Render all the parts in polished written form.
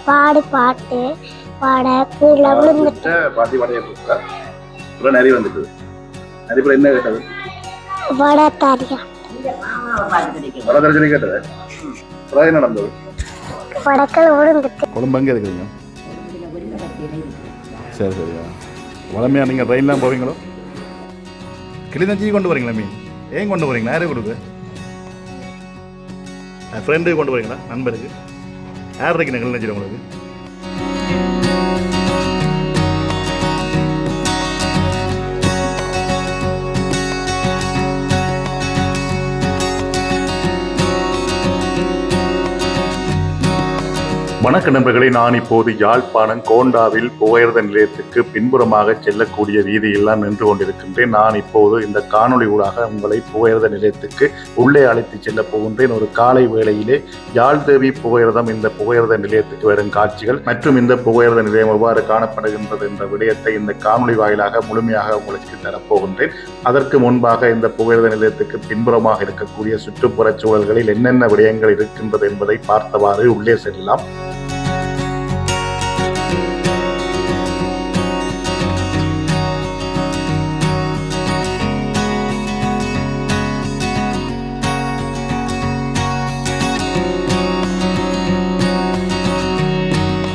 பாடி பாட்டு பாட கீழே விழுந்துட்டு பாட்டி பாடையே நிறைய வந்துட்டு நிறைய என்ன கேட்டது வடத்தாரியா வடதர்ஜனை கேட்டது என்ன நடந்தது வடக்கள் விழுந்துட்டு கொழும்பு எங்கே இருக்கிறீங்க சரி சரியா வளமையாக நீங்கள் ட்ரெயின்லாம் போவீங்களோ கிளிநொச்சி கொண்டு வரீங்களா மீன் ஏன் கொண்டு வரீங்களா யாரே கொடுக்கு ஃப்ரெண்டுக்கு கொண்டு வரீங்களா நண்பருக்கு யார் இருக்கீங்க கிளிநொச்சியில் உங்களுக்கு வணக்க நண்பர்களே, நான் இப்போது யாழ்ப்பாணம் கோண்டாவில் புகையிரத நிலையத்துக்கு பின்புறமாக செல்லக்கூடிய வீதியெல்லாம் நின்று கொண்டிருக்கின்றேன். நான் இப்போது இந்த காணொளி ஊடாக உங்களை புகையிரத நிலையத்துக்கு உள்ளே அழைத்து செல்ல போகின்றேன். ஒரு காலை வேளையிலே யாழ்தேவி புகையிரதம் இந்த புகையிரத நிலையத்துக்கு வரும் காட்சிகள் மற்றும் இந்த புகையிரத நிலையம் எவ்வாறு காணப்படுகின்றது என்ற விடயத்தை இந்த காணொளி வாயிலாக முழுமையாக உங்களுக்கு தரப்போகின்றேன். அதற்கு முன்பாக இந்த புகையிரத நிலையத்துக்கு பின்புறமாக இருக்கக்கூடிய சுற்றுப்புற சூழல்களில் என்னென்ன விடயங்கள் இருக்கின்றது என்பதை பார்த்தவாறு உள்ளே செல்லலாம்.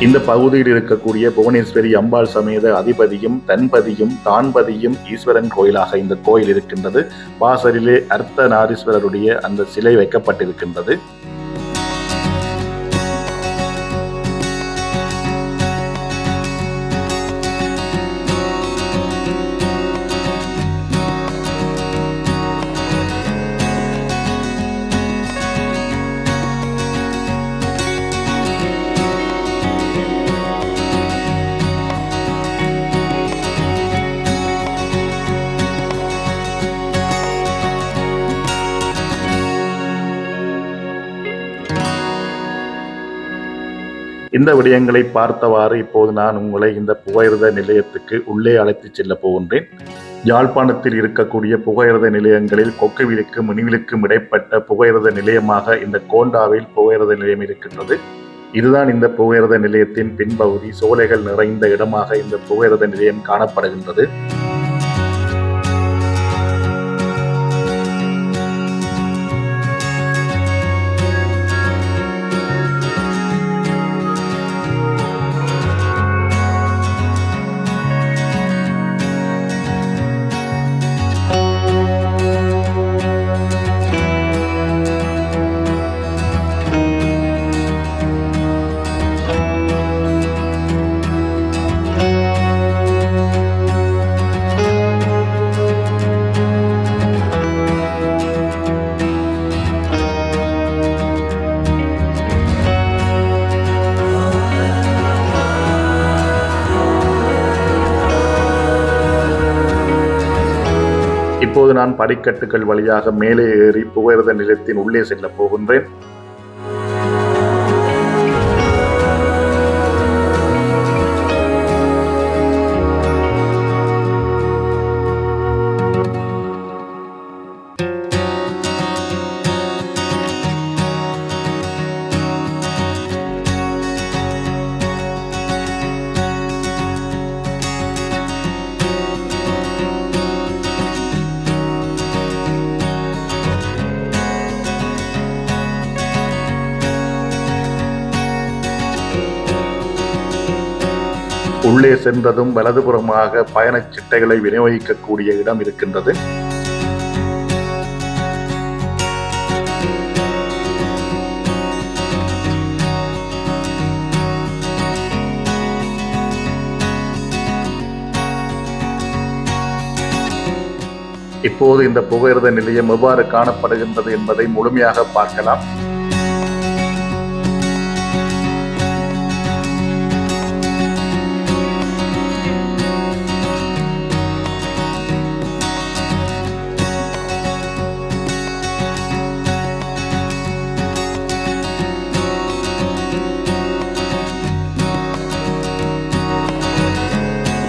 இந்த பகுதியில் இருக்கக்கூடிய புவனேஸ்வரி அம்பாள் சமேத அதிபதியும் தன்பதியும் தான்பதியும் ஈஸ்வரன் கோயிலாக இந்த கோயில் இருக்கின்றது. வாசலிலே அர்த்தநாரீஸ்வரருடைய அந்த சிலை வைக்கப்பட்டிருக்கின்றது. இந்த விடயங்களை பார்த்தவாறு இப்போது நான் உங்களை இந்த புகையிரத நிலையத்துக்கு உள்ளே அழைத்து செல்ல போகின்றேன். யாழ்ப்பாணத்தில் இருக்கக்கூடிய புகையிரத நிலையங்களில் கொக்குவிலுக்கும் மினிவிலுக்கும் இடைப்பட்ட புகையிரத நிலையமாக இந்த கோண்டாவில் புகையிரத நிலையம் இருக்கின்றது. இதுதான் இந்த புகையிரத நிலையத்தின் பின்பகுதி. சோலைகள் நிறைந்த இடமாக இந்த புகையிரத நிலையம் காணப்படுகின்றது. இப்போது நான் படிக்கட்டுகள் வழியாக மேலே ஏறி புகையிரத நிலையத்தின் உள்ளே செல்ல போகின்றேன். உள்ளே சென்றதும் வலதுபுறமாக பயணச் சிட்டைகளை விநியோகிக்கக்கூடிய இடம் இருக்கின்றது. இப்போது இந்த புகையிரத நிலையம் எவ்வாறு காணப்படுகின்றது என்பதை முழுமையாக பார்க்கலாம்.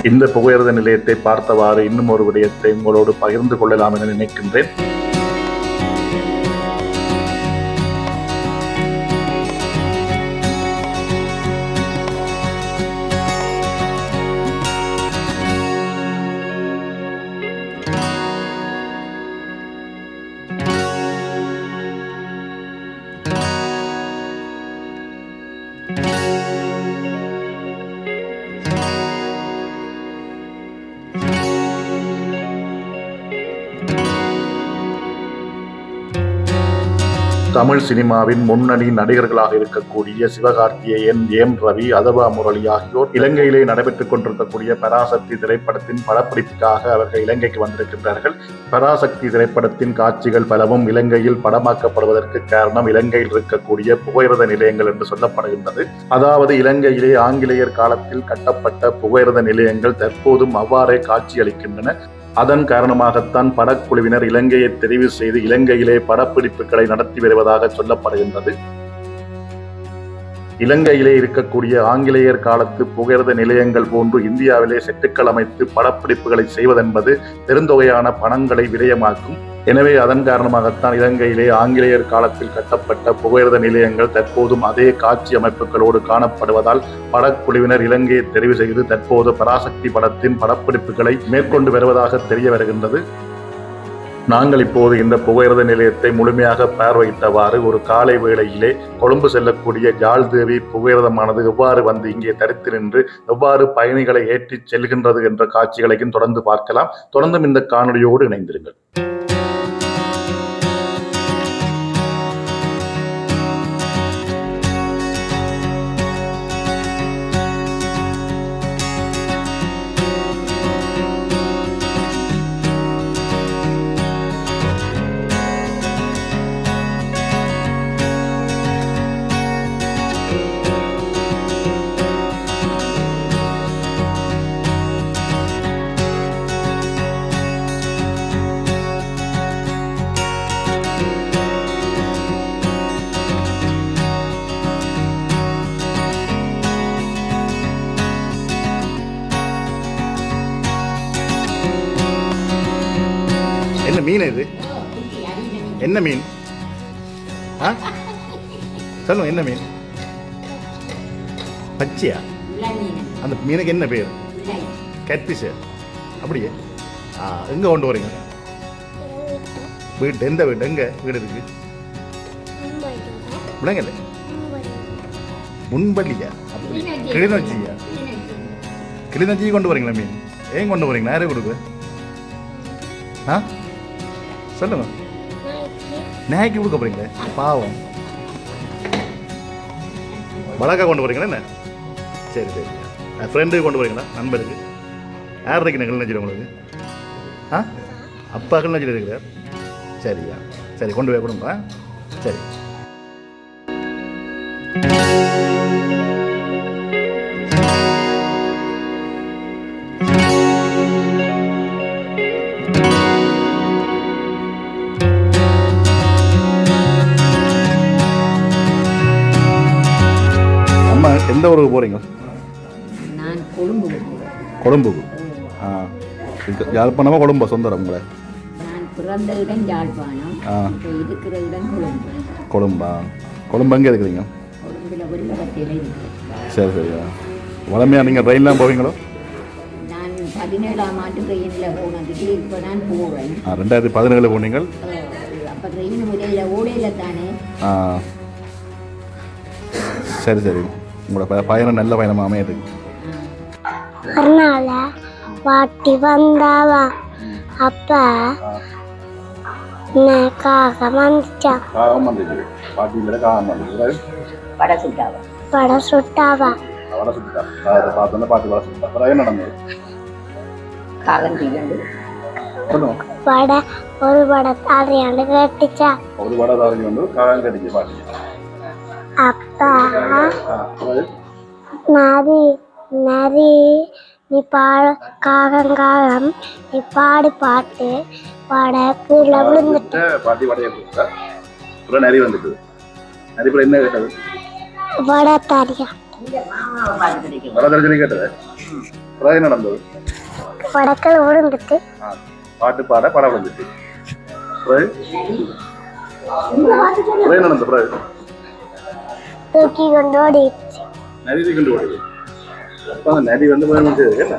இந்த புகையிரத நிலையத்தை பார்த்தவாறு இன்னும் ஒரு விடயத்தை உங்களோடு பகிர்ந்து கொள்ளலாம் என நினைக்கின்றேன். தமிழ் சினிமாவின் முன்னணி நடிகர்களாக இருக்கக்கூடிய சிவகார்த்திகேயன், எம் ரவி, அதவா முரளி ஆகியோர் இலங்கையிலே நடைபெற்றுக் கொண்டிருக்கக்கூடிய பராசக்தி திரைப்படத்தின் படப்பிடிப்புக்காக அவர்கள் இலங்கைக்கு வந்திருக்கின்றார்கள். பராசக்தி திரைப்படத்தின் காட்சிகள் பலவும் இலங்கையில் படமாக்கப்படுவதற்கு காரணம் இலங்கையில் இருக்கக்கூடிய புகையிரத நிலையங்கள் என்று சொல்லப்படுகின்றது. அதாவது இலங்கையிலே ஆங்கிலேயர் காலத்தில் கட்டப்பட்ட புகையிரத நிலையங்கள் தற்போதும் அவ்வாறே காட்சியளிக்கின்றன. அதன் காரணமாகத்தான் படக்குழுவினர் இலங்கையை தெரிவு செய்து இலங்கையிலே படப்பிடிப்புகளை நடத்தி வருவதாக சொல்லப்படுகின்றது. இலங்கையிலே இருக்கக்கூடிய ஆங்கிலேயர் காலத்து புகையிரத நிலையங்கள் போன்று இந்தியாவிலே செட்டுக்கள் அமைத்து படப்பிடிப்புகளை செய்வதென்பது பெருந்தொகையான பணங்களை விரயமாக்கும். எனவே அதன் காரணமாகத்தான் இலங்கையிலே ஆங்கிலேயர் காலத்தில் கட்டப்பட்ட புகையிரத நிலையங்கள் தற்போதும் அதே காட்சி அமைப்புகளோடு காணப்படுவதால் படக்குழுவினர் இலங்கையை தெரிவு செய்து தற்போது பராசக்தி படத்தின் படப்பிடிப்புகளை மேற்கொண்டு வருவதாக தெரிய வருகின்றது. நாங்கள் இப்போது இந்த புகையிரத நிலையத்தை முழுமையாக பார்வையிட்டவாறு ஒரு காலை வேளையிலே கொழும்பு செல்லக்கூடிய யாழ்தேவி புகையிரதமானது எவ்வாறு வந்து இங்கே தரித்து நின்று எவ்வாறு பயணிகளை ஏற்றி செல்கின்றது என்ற காட்சிகளையும் தொடர்ந்து பார்க்கலாம். தொடர்ந்தும் இந்த காணொலியோடு இணைந்திருங்கள். என்ன மீன் இது? என்ன மீன்? சொல்லுங்க, என்ன மீன்? பச்சையா? அந்த மீனுக்கு என்ன பேர்? கேட்பிஷ். அப்படியே எங்க கொண்டு வரீங்க? வீட்டு எந்த வீடு? எங்க வீடு இருக்கு? விளங்கல முன்பள்ளியா? அப்படி கிளிநொச்சியா? கிளிநொச்சி கொண்டு வரீங்களா மீன்? ஏன் கொண்டு வரீங்களா? யாரே கொடுக்கு? சொல்லுங்க. நாய்க்கு கொடுக்க போறீங்களே, பாவம். வழக்கா கொண்டு போறீங்களா என்ன? சரி சரி. ஃப்ரெண்டுக்கு கொண்டு போறீங்களா? நண்பருக்கு? யார் இருக்கீங்க கிளிநொச்சியில் உங்களுக்கு? அப்பா கிளிநொச்சியில் இருக்கிறார். சரியா, சரி, கொண்டு போய் கொடுங்க. சரி. எந்த ஊருக்கு போகிறீங்க? நான் கொழும்பு. கொழும்புக்கு? யாழ்ப்பாணமா கொழும்பா சொந்தம் உங்களை? நான் பிறந்த இடம் யாழ்ப்பாணம், இருக்கிற இடம் கொழும்பு. கொழும்பா? கொழும்பு எங்கே இருக்கிறீங்க? கொழும்புல வெள்ளவத்தையில் இருக்கு. சரி சரியா. வளமையாக நீங்கள் ட்ரெயின்லாம் போவீங்களோ? நான் 17ஆம் ஆண்டு ட்ரெயினில் போனதுக்கு இப்போ நான் போவேன். 2017 போனீங்கள்? அப்போ ட்ரெயின் முறையில் ஓடையில் தானே. சரி சரி. உங்களோட பயணம் நல்ல பயணமாக அமையதுக்கு. அதனால பாட்டி வந்தாவா அப்ப காகம் வந்துச்சான். காகம் வந்துச்சு. பாட்டியில் காகம் வந்துச்சு. பட சுட்டாவா? பட சுட்டாவா? வடை சுட்டா. அதை பார்த்தோன்னா பாட்டி வடை சுட்டா. அப்புறம் என்ன நடந்தது? காகம் தீண்டு வடை ஒரு வடை தாரியாண்டு கேட்டுச்சா. ஒரு வடை தாரி வந்து காகம் கட்டிச்சு பாட்டி. அப்பா நரி நரி நீ பாடு காகம் காகம் நீ பாடு பாட்டு வடை கீழே விழுந்துட்டு பாட்டி வடையை கொடுத்தா. அப்புறம் நரி வந்துட்டு நரி கூட என்ன கேட்டது? வடை தாரியா. வடை தரிசனி கேட்டது. அப்புறம் என்ன நடந்தது? வடக்கள் விழுந்துட்டு பாட்டு பாட படம் வந்துச்சு. என்ன நடந்தது? தூக்கி கொண்டு ஓடிடுச்சு. நரி தூக்கி கொண்டு ஓடிடுச்சு. அப்போ அந்த நரி வந்து போயிடுச்சு. என்ன